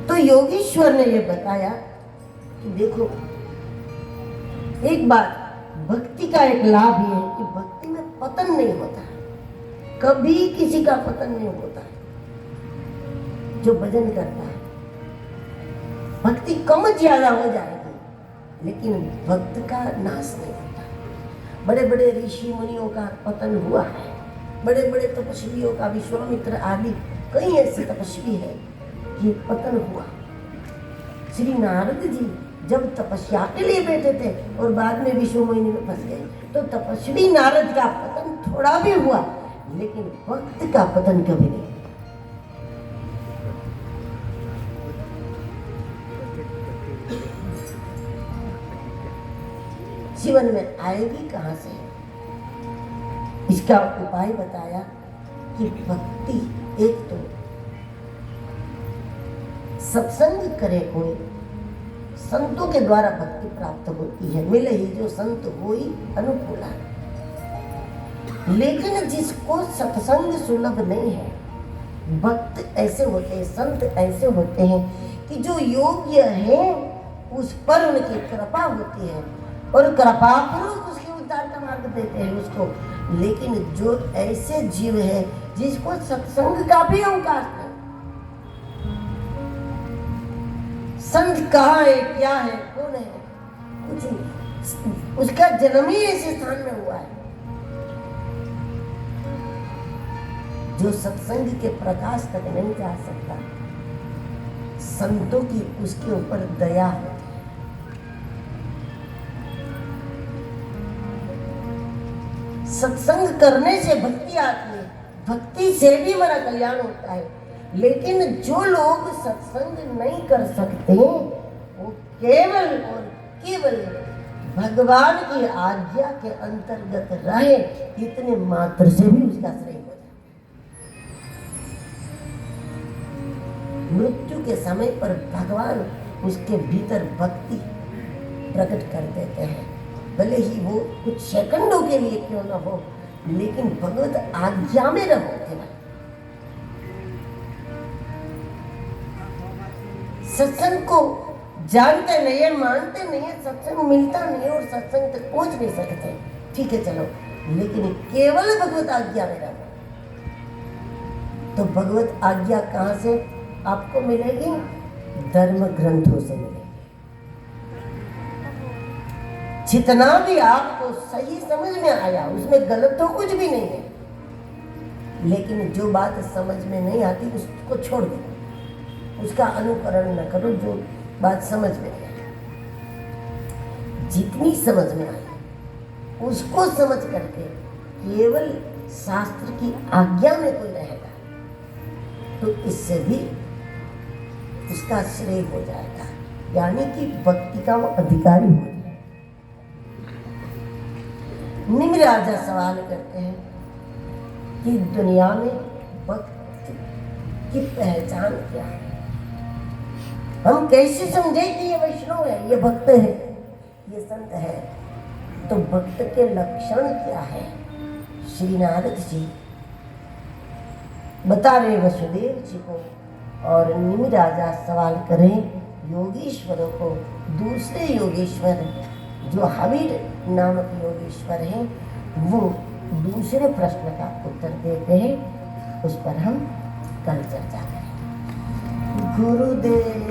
तो योगीश्वर ने ये बताया कि देखो, एक बात भक्ति का एक लाभ ये है कि भक्ति में पतन नहीं होता, कभी किसी का पतन नहीं होता। जो भजन करता है, भक्ति कम ज्यादा हो जाएगी लेकिन भक्त का नाश नहीं होता। बड़े बड़े ऋषि मुनियों का पतन हुआ है, बड़े बड़े तपस्वियों का, विश्वामित्र आदि कई ऐसे तपस्वी है कि पतन हुआ। श्री नारद जी जब तपस्या के लिए बैठे थे और बाद में विश्व मोहिनी में फंस गए, तो तपस्वी नारद का पतन थोड़ा भी हुआ लेकिन भक्त का पतन कभी नहीं। जीवन में आएगी कहां से? इसका उपाय बताया कि भक्ति, एक तो सत्संग करे कोई, संतों के द्वारा भक्ति प्राप्त होती है। मिले ही जो संत होई अनुकूला। लेकिन जिसको सत्संग सुलभ नहीं है, भक्त ऐसे होते हैं, संत ऐसे होते हैं कि जो योग्य है उस पर उनकी कृपा होती है और कृपा पूर्वक उसके उद्धार का मार्ग देते हैं उसको। लेकिन जो ऐसे जीव है जिसको सत्संग का भी अवकाश नहीं, संत कहाँ है, क्या है, कौन है, कुछ नहीं, उसका जन्म ही ऐसे स्थान में हुआ है। जो सत्संग के प्रकाश तक नहीं जा सकता, संतों की उसके ऊपर दया होती है। सत्संग करने से भक्ति आती है, भक्ति से भी हमारा कल्याण होता है। लेकिन जो लोग सत्संग नहीं कर सकते वो केवल और केवल भगवान की आज्ञा के अंतर्गत रहे, इतने मात्र से भी उसका श्रेय हो जाए। मृत्यु के समय पर भगवान उसके भीतर भक्ति प्रकट कर देते हैं, भले ही वो कुछ सेकंडों के लिए क्यों ना हो, लेकिन भगवत आज्ञा में रहो केवल। सत्संग को जानते नहीं है, मानते नहीं है, सत्संग मिलता नहीं है और सत्संग तक पहुंच नहीं सकते, ठीक है चलो, लेकिन केवल भगवत आज्ञा में रहो। तो भगवत आज्ञा कहां से आपको मिलेगी? धर्म ग्रंथों से मिलेगी। जितना भी आपको सही समझ में आया उसमें गलत तो कुछ भी नहीं है, लेकिन जो बात समझ में नहीं आती उसको छोड़ दो, उसका अनुकरण न करो। जो बात समझ में नहीं आई, जितनी समझ में आई उसको समझ करके केवल शास्त्र की आज्ञा में कोई रहेगा तो इससे भी उसका श्रेय हो जाएगा, यानी कि भक्ति का वो अधिकारी हो जाएगा। निम्र राजा सवाल करते हैं कि दुनिया में भक्त की पहचान क्या है? हम कैसे समझे कि ये वैष्णव है, ये भक्त है, ये संत है? तो भक्त के लक्षण क्या है? श्री नारद जी बता रहे वसुदेव जी को, और निमि राजा सवाल करें योगीश्वरों को। दूसरे योगेश्वर जो हबीर नामक योगेश्वर हैं, वो दूसरे प्रश्न का उत्तर देते हैं, उस पर हम कल चर्चा करें। गुरुदेव